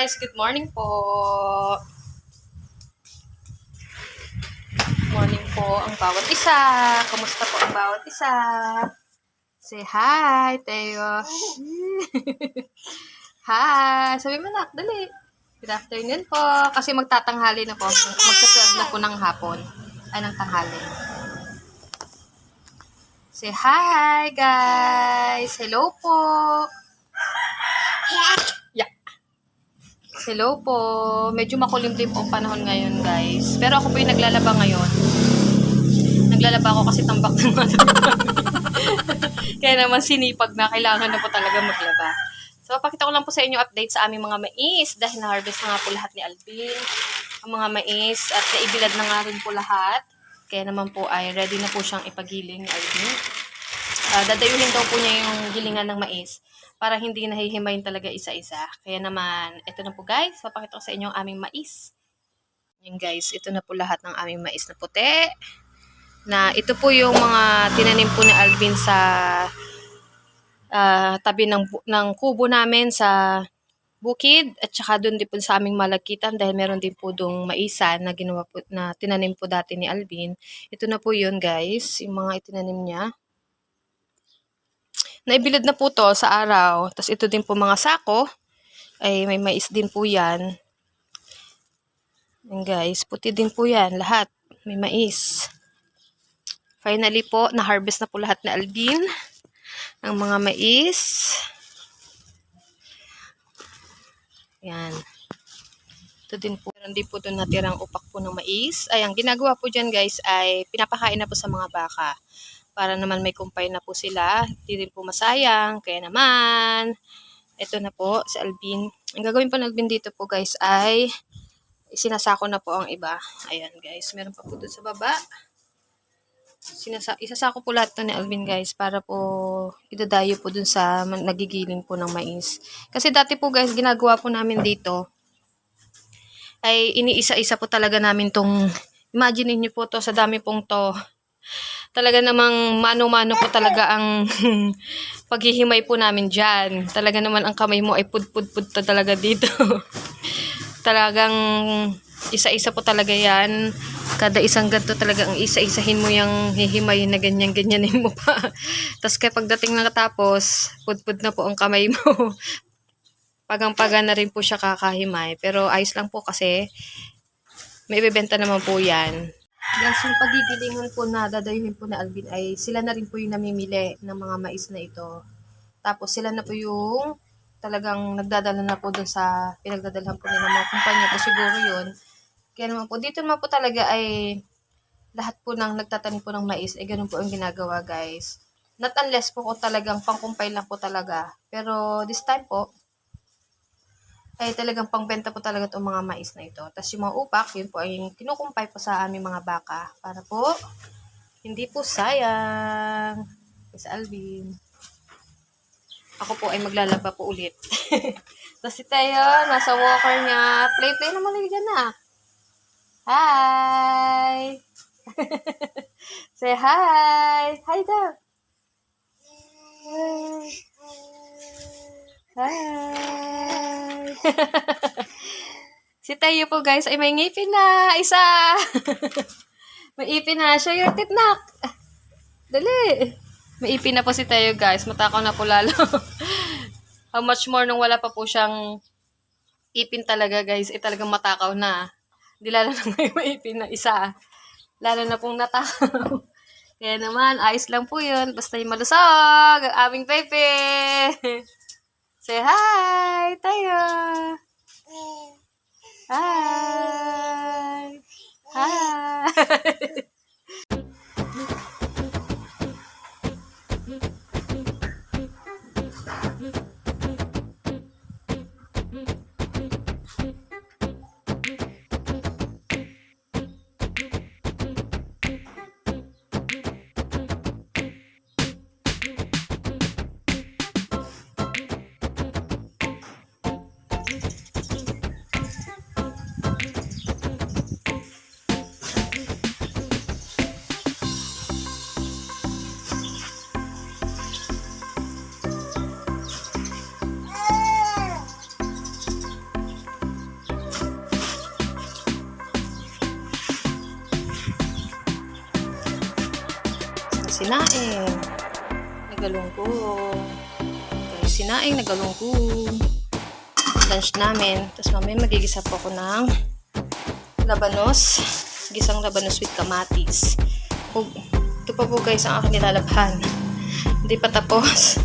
guys, good morning po. Morning po ang bawat isa. Kamusta po ang bawat isa? Say hi, Teo. Hi. Sabi mo na, dali. Good afternoon po. Kasi magtatanghali na po. Magta-12 na po ng hapon. Ay, ng tanghali. Say hi, guys. Hello po. Yeah. Hello po. Medyo makulimlim po ang panahon ngayon, guys. Pero ako po yung naglalaba ngayon. Naglalaba ako kasi tambak ng mga Kaya naman sinipag na. Kailangan na po talaga maglaba. So, pakita ko lang po sa inyo update sa aming mga mais. Dahil na-harvest na nga po lahat ni Alvin. Ang mga mais. At naibilad na nga rin po lahat. Kaya naman po ay ready na po siyang ipagiling ni Alvin. Dadayuhin daw po niya yung gilingan ng mais para hindi nahihimayin talaga isa-isa. Kaya naman, ito na po guys, papakita ko sa inyo ang aming mais. Yan guys, ito na po lahat ng aming mais na puti. Na ito po yung mga tinanim po ni Alvin sa tabi ng kubo namin sa bukid. At saka doon din po sa aming malagkitan dahil meron din po doong maisan na, ginawa po, na tinanim po dati ni Alvin. Ito na po yun guys, yung mga itinanim niya. Naibilad na po to sa araw. Tapos ito din po mga sako. Ay may mais din po yan. And guys, puti din po yan. Lahat. May mais. Finally po, na-harvest na po lahat na Alvin. Ang mga mais. Yan. Ito din po. Meron din po doon natirang upak po ng mais. Ay, ang ginagawa po dyan guys ay pinapakain na po sa mga baka. Para naman may kumpay na po sila. Hindi rin po masayang. Kaya naman, ito na po si Alvin. Ang gagawin po ng Alvin dito po guys ay sinasako na po ang iba. Ayan guys, meron pa po doon sa baba. Isasako po lahat to ni Alvin guys para po idadayo po doon sa nagigiling po ng mais. Kasi dati po guys, ginagawa po namin dito ay iniisa-isa po talaga namin tong, imagine niyo po to sa dami pong to. Talaga namang mano-mano po talaga ang paghihimay po namin dyan. Talaga naman ang kamay mo ay pud-pud-pud talaga dito. Talagang isa-isa po talaga yan. Kada isang ganto talaga ang isa-isahin mo yung hihimayin na ganyan-ganyanin mo pa. Tapos kapag dating nakatapos, pud-pud na po ang kamay mo. Pagang-paga na rin po siya kakahimay. Pero ayos lang po kasi may ibebenta naman po yan. Guys, yung pagigilingan po na dadayuhin po na Alvin ay sila na rin po yung namimili ng mga mais na ito. Tapos sila na po yung talagang nagdadala na po dun sa pinagdadalhan po nila mga kumpanya po siguro yun. Kaya naman po, dito naman po talaga ay lahat po ng nagtatanim po ng mais ay ganun po ang ginagawa guys. Not unless po kung talagang pangkumpay lang po talaga. Pero this time po, ay talagang pangbenta po talaga itong mga mais na ito. Tapos yung mga upak, yun po ay kinukumpay po sa aming mga baka. Para po, hindi po sayang. Sa Alvin. Ako po ay maglalaba po ulit. Tapos si Teo, nasa walker niya. Play naman lang dyan na. Hi! Say hi! Hi daw! Hi! Si Tayo po guys ay may ngipin na isa. May ipin na. Show your teeth, nak. Dali. May ipin na po si Tayo guys. Matakaw na po lalo. How much more nung wala pa po siyang ipin talaga guys. Eh talagang matakaw na. Di lalo na may ipin na isa. Lalo na pong natakaw. Kaya naman, ayos lang po yun. Basta yung malusog. Ang aming pepe. Say hi, Tayo. Hi. Hi. sinaing nagalunggong. Guys, sinaing nagalunggong. Lunch namin. Tapos mamaya magigisa po ako ng labanos. Gisang labanos with kamatis. Ito pa po guys ang aking nilalabahan. Hindi pa tapos.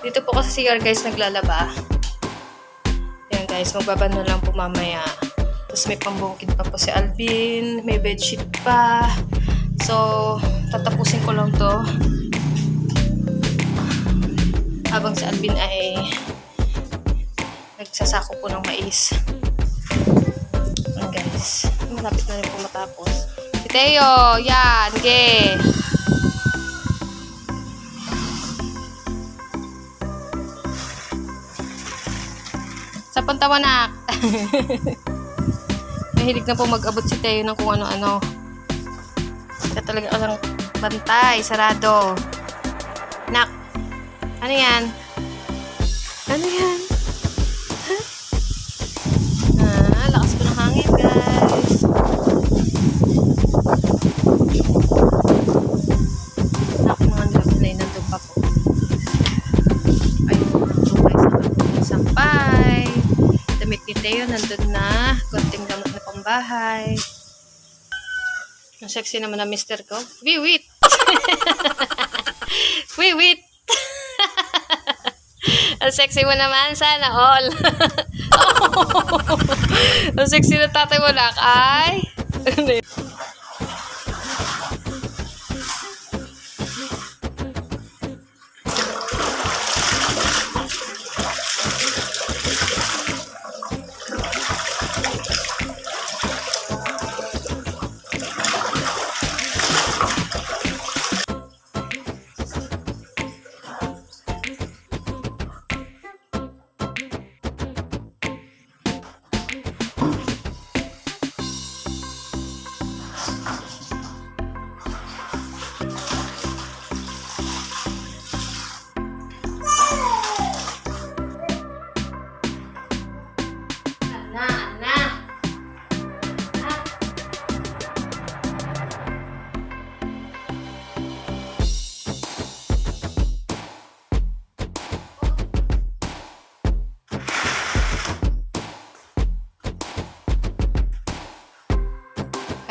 Dito po kasi si CR guys naglalaba. Ayan guys, magbaba na lang po mamaya. Tapos may pambukid pa po si Alvin. May bedsheet pa. So, tatapusin ko lang to. Habang si Alvin ay nagsasako po ng mais. Ayan guys. Malapit na rin po matapos. Si Teo! Yan! Ge! Sa punta mo na! Mahilig na po mag-abot si Teo ng kung ano-ano. Kaya talaga alang bantay, sarado. Nak! Ano yan? Ano yan? Lakas po ng hangin, guys. Ako mga nilabulay nandun pa po. Ayun po nandun guys ang aking sampay. Damit ni Teo nandun na. Konting gamot na pambahay. Ang sexy naman na mister ko. Wiwit! Wiwit! Ang sexy mo naman, sana all. Ang sexy na tatay mo, nak. Ay!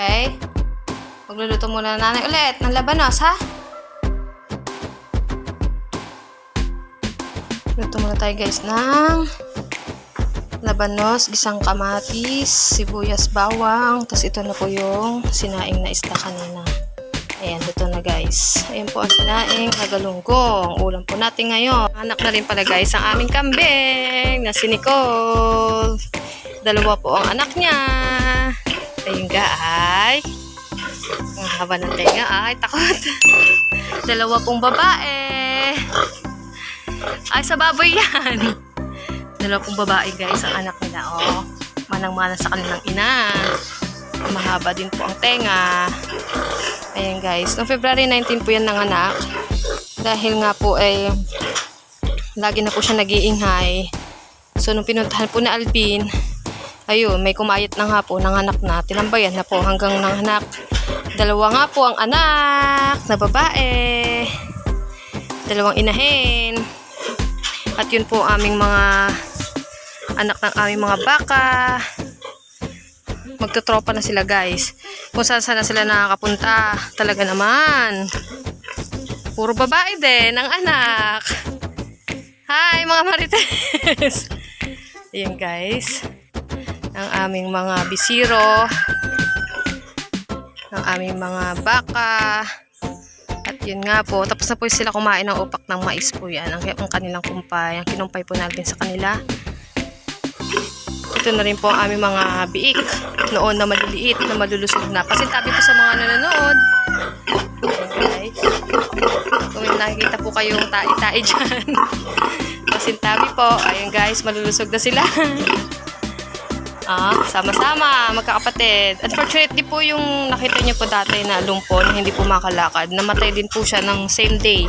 Okay? Magluluto muna na nanay ulit ng labanos, ha? Luto muna tayo guys ng labanos, gisang kamatis, sibuyas, bawang. Tapos ito na po yung sinaing na isda kanina. Ayan, luto na guys. Ayan po ang sinaing nagalunggong. Ulam po natin ngayon. Anak na rin pala guys ang aming kambing na si Nicole. Dalawa po ang anak niya. Ayun ay ang haba ng tenga ay takot. Dalawa pong babae. Ay sa baboy yan. Dalawa pong babae guys ang anak nila. Oh, manang-mana sa kanilang ina. Mahaba din po ang tenga. Ayan guys, noong February 19 po yan nanganak. Dahil nga po ay lagi na po siya nag-iinghay. So nung pinuntahan po na Alvin, ayun, may kumayat na nga po, nanganak na. Tinambayan na po hanggang nanganak. Dalawa nga po ang anak na babae. Dalawang inahin. At yun po aming mga anak ng aming mga baka. Magtutropa na sila guys. Kung saan na sila nakakapunta. Talaga naman. Puro babae din ang anak. Hi mga marites. Ayan guys. Ang aming mga bisiro, ang aming mga baka, at yun nga po, tapos na po sila kumain ng upak ng mais po yan, ang kanilang kumpay, ang kinumpay po natin sa kanila. Ito na rin po ang aming mga biik, noon na maliliit, na malulusog na. Pasintabi po sa mga nanonood. Okay. Kung may nakikita po kayong tai-tai dyan, pasintabi po, ayun guys, malulusog na sila. Sama-sama, magkakapatid. Unfortunately po yung nakita niyo po dati na lumpon, hindi po makalakad. Namatay din po siya ng same day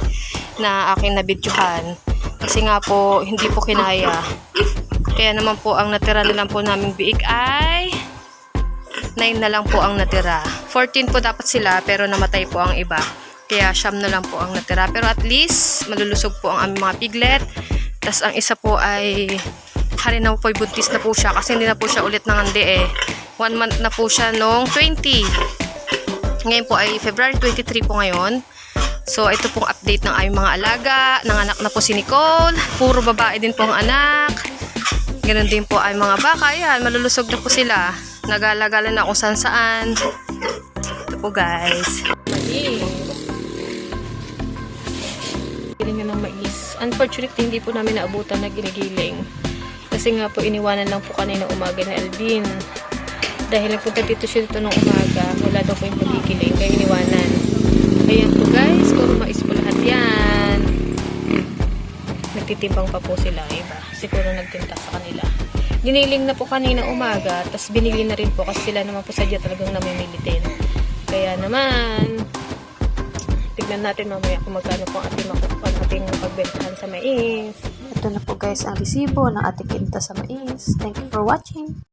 na aking nabidyohan. Kasi nga po, hindi po kinaya. Kaya naman po, ang natira na lang po naming biik ay 9 na lang po ang natira. 14 po dapat sila, pero namatay po ang iba. Kaya siyam na lang po ang natira. Pero at least, malulusog po ang aming mga piglet. Tas ang isa po ay harinaw po, buntis na po siya kasi hindi na po siya ulit nangandi eh. 1 month na po siya nung 20. Ngayon po ay February 23 po ngayon. So, ito pong update ng aming mga alaga. Nanganak na po si Nicole. Puro babae din po ang anak. Ganon din po ay mga baka. Ayan, malulusog na po sila. Nagalagala na kung saan saan. Ito po guys. Mais. Gilingan ng mais. Unfortunately, hindi po namin naabutan na ginigiling. Kasi nga po, iniwanan lang po kanina umaga ni Alvin. Dahil nagpunta dito siya dito nung umaga, wala daw po yung pagigiling, kaya iniwanan. Ayan po guys, puro mais po lahat yan. Nagtitimbang pa po sila, iba. Siguro nagtinta sa kanila. Giniling na po kanina umaga, tapos binili na rin po kasi sila naman po sadya talagang namimilitin. Kaya naman, tignan natin mamaya kung magkano po ang ating pagbentahan sa mais. Ito na po guys ang resibo ng ating kinta sa mais. Thank you for watching.